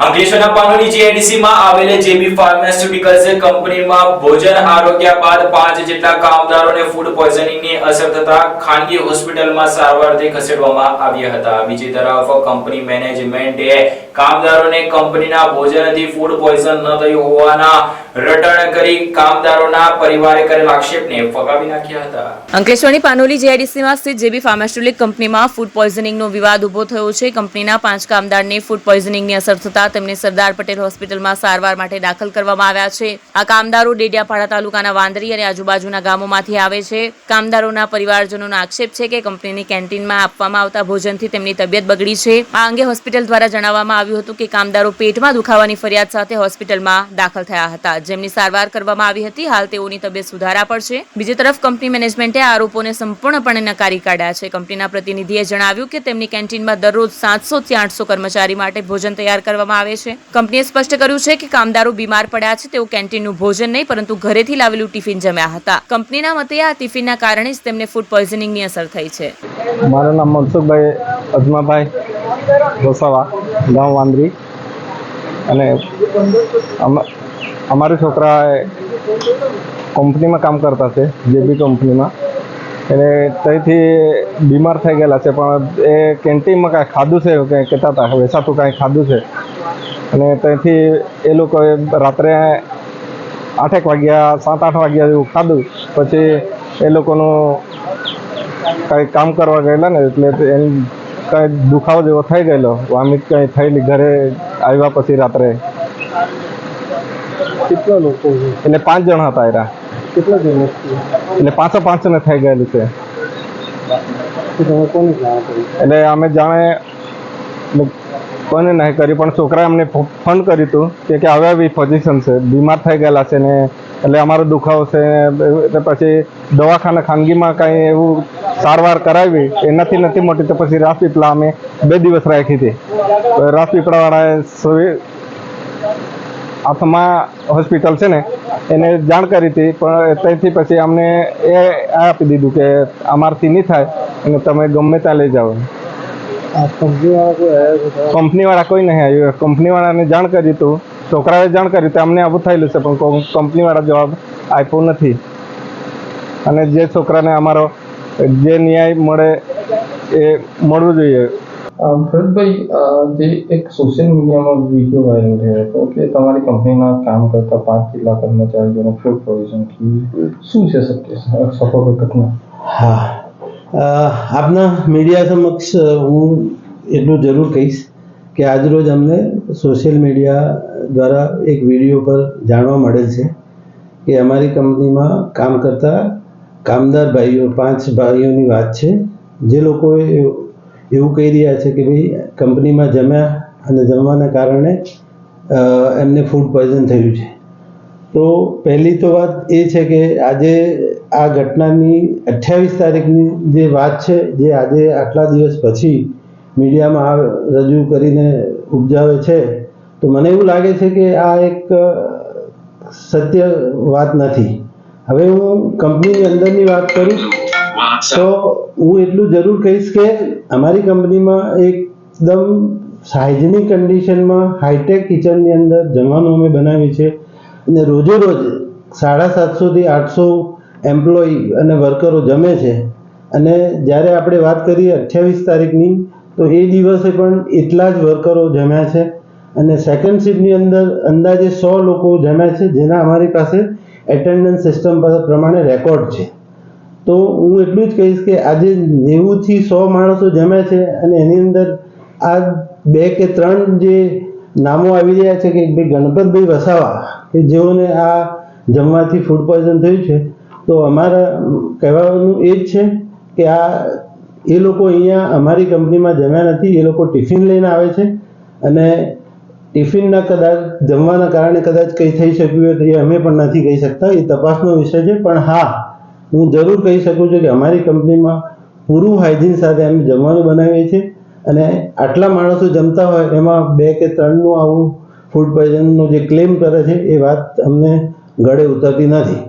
અંકલેશ્વરના પાનોલી જીઆઈડીસીમાં આવેલ જેબી ફાર્માસ્યુટિકલ્સ કંપનીમાં ભોજન આરોગ્યા બાદ 5 જેટલા કામદારોને ફૂડ પોઈઝનિંગની અસર થતા ખાનગી હોસ્પિટલમાં સારવારથી ખસેડવામાં આવ્યા હતા। બીજી તરફ કંપની મેનેજમેન્ટે કામદારોને કંપનીના ભોજનથી ફૂડ પોઈઝન ન થયું હોવાના રટણ કરી કામદારોના પરિવારે કરેલ આક્ષેપને ફગાવી નાખ્યા હતા। અંકલેશ્વરની પાનોલી જીઆઈડીસીમાં સ્થિત જેબી ફાર્માસ્યુટિકલ કંપનીમાં ફૂડ પોઈઝનિંગનો વિવાદ ઉભો થયો છે। કંપનીના 5 કામદારને ફૂડ પોઈઝનિંગની અસર થતા તેમને સરદાર પટેલ હોસ્પિટલમાં સારવાર માટે દાખલ કરવામાં આવ્યા છે। આ કામદારો ડેડિયાપાડા તાલુકાના વાંદરી અને આજુબાજુના ગામોમાંથી આવે છે। કામદારોના પરિવારજનોનો આક્ષેપ છે કે કંપનીની કેન્ટીનમાં આપવામાં આવતા ભોજનથી તેમની તબિયત બગડી છે। આ અંગે હોસ્પિટલ દ્વારા જણાવવામાં આવ્યું હતું કે કામદારો પેટમાં દુખાવાની ફરિયાદ સાથે હોસ્પિટલમાં દાખલ થયા હતા, જેમની સારવાર કરવામાં આવી હતી। હાલ તેઓની તબિયત સુધારા પર છે। બીજી તરફ કંપની મેનેજમેન્ટે આરોપોને સંપૂર્ણપણે નકારી કાઢ્યા છે। કંપનીના પ્રતિનિધિએ જણાવ્યું કે તેમની કેન્ટીનમાં દરરોજ 700 થી 800 કર્મચારી માટે ભોજન તૈયાર કરવામાં આવે છે। કંપનીએ સ્પષ્ટ કર્યું છે કે કામદારો બીમાર પડ્યા છે, તેઓ કેન્ટીનનું ભોજન નહીં પરંતુ ઘરેથી લાવેલું ટિફિન જમ્યા હતા। કંપનીના મતે આ ટિફિનના કારણે જ તેમને ફૂડ પોઈઝનિંગની અસર થઈ છે। મારું નામ મનસુખભાઈ અજમાભાઈ વસાવા, ગામ વાંદરી, અને અમારા છોકરા કંપનીમાં કામ કરતા છે, જેબી કંપનીમાં, એટલે ત્યાંથી બીમાર થઈ ગયેલા છે, પણ એ કેન્ટીનમાં કાંઈ ખાધું છે કે કહેતા હતા વેચાતું કાંઈ ખાધું છે, અને ત્યાંથી એ લોકોએ રાત્રે 8 વાગ્યા 7-8 વાગ્યા જેવું ખાધું। પછી એ લોકોનું કાંઈ કામ કરવા ગયેલા ને એટલે કાંઈ દુખાવો જેવો થઈ ગયેલો, વોમિટ કાંઈ થયેલી ઘરે આવ્યા પછી રાત્રે। કેટલા લોકો છે? એટલે 5 જણ હતા એરા, કેટલા જણ એટલે 5 ને થઈ ગયેલું છે। તમે કોને જાણ કરી? એટલે અમે જાણે કોને નહીં કરી, પણ છોકરાએ અમને ફોન કર્યું હતું કે હવે આવી પોઝિશન છે, બીમાર થઈ ગયેલા છે ને, એટલે અમારો દુખાવો છે, એટલે પછી દવાખાના ખાનગીમાં કાંઈ એવું સારવાર કરાવી, એનાથી નથી મોટી, તો પછી રાજપીપળા અમે 2 દિવસ રાખી હતી। રાજપીપળાવાળાએ આત્મા હોસ્પિટલ છે ને એને જાણ કરી હતી, પણ ત્યાંથી પછી અમને એ આપી દીધું કે અમારથી નહીં થાય અને તમે ગમે ત્યાં લઈ જાઓ। કંપનીવાળા કોઈ નહીં આવ્યું। કંપનીવાળાને જાણ કરી હતું, છોકરાએ જાણ કરી તો અમને આવું થયેલું છે, પણ કંપનીવાળા જવાબ આપ્યો નથી। અને જે છોકરાને અમારો જે ન્યાય મળે એ મળવું જોઈએ। ભરતભાઈ, જે એક સોશિયલ મીડિયામાં વિડીયો વાયરલ થયો હતો કે તમારી કંપનીના કામ કરતા 5 જેટલા કર્મચારીઓને ફૂડ પોઈઝન થયું, શું છે સફળ ઘટના? હા, આપના મીડિયા સમક્ષ હું એટલું જરૂર કહીશ કે આજરોજ અમને સોશિયલ મીડિયા દ્વારા એક વિડીયો પર જાણવા મળેલ છે કે અમારી કંપનીમાં કામ કરતા કામદાર ભાઈઓ 5 ભાઈઓની વાત છે, જે લોકોએ એવું કહી રહ્યા છે કે ભાઈ કંપનીમાં જમ્યા અને જમવાના કારણે એમને ફૂડ પોઈઝન થયું છે। તો પહેલી તો વાત એ છે કે આજે આ ઘટનાની 28 તારીખની જે વાત છે, જે આજે આટલા દિવસ પછી મીડિયામાં રજૂ કરીને ઉપજાવે છે, તો મને એવું લાગે છે કે આ એક સત્ય વાત નથી। હવે હું કંપનીની અંદરની વાત કરું તો હું એટલું જરૂર કહીશ કે અમારી કંપનીમાં એકદમ હાઇજેનિક કન્ડિશનમાં હાઈટેક કિચનની અંદર જમવાનું અમે બનાવીએ છીએ, અને રોજે રોજ 750 થી 800 એમ્પ્લોયી અને વર્કરો જમે છે। અને જ્યારે આપણે વાત કરીએ 28 તારીખની, તો એ દિવસે પણ એટલા જ વર્કરો જમ્યા છે, અને સેકન્ડ શિફ્ટની અંદર અંદાજે 100 લોકો જમ્યા છે, જેના અમારી પાસે એટેન્ડન્સ સિસ્ટમ પ્રમાણે રેકોર્ડ છે। તો હું એટલું જ કહીશ કે આજે 90 થી 100 માણસો જમ્યા છે, અને એની અંદર આ 2 કે 3 જે નામો આવી રહ્યા છે કે ભાઈ ગણપતભાઈ વસાવા, કે જેઓને આ જમવાથી ફૂડ પોઈઝન થયું છે, તો અમારા કહેવાનું એ જ છે કે એ લોકો અહીંયા અમારી કંપનીમાં જમ્યા નથી, એ લોકો ટિફિન લઈને આવે છે, અને ટિફિનના કદાચ જમવાના કારણે કદાચ કંઈ થઈ શક્યું હોય તો એ અમે પણ નથી કહી શકતા, એ તપાસનો વિષય છે। પણ હા, હું જરૂર કહી શકું છું કે અમારી કંપનીમાં પૂરું હાઇજીન સાથે અમે જમવાનું બનાવીએ છીએ, અને આટલા માણસો જમતા હોય એમાં 2 કે 3નું આવું ફૂડ પોઈઝનનો જે ક્લેમ કરે છે એ વાત અમને ગળે ઉતરતી નથી।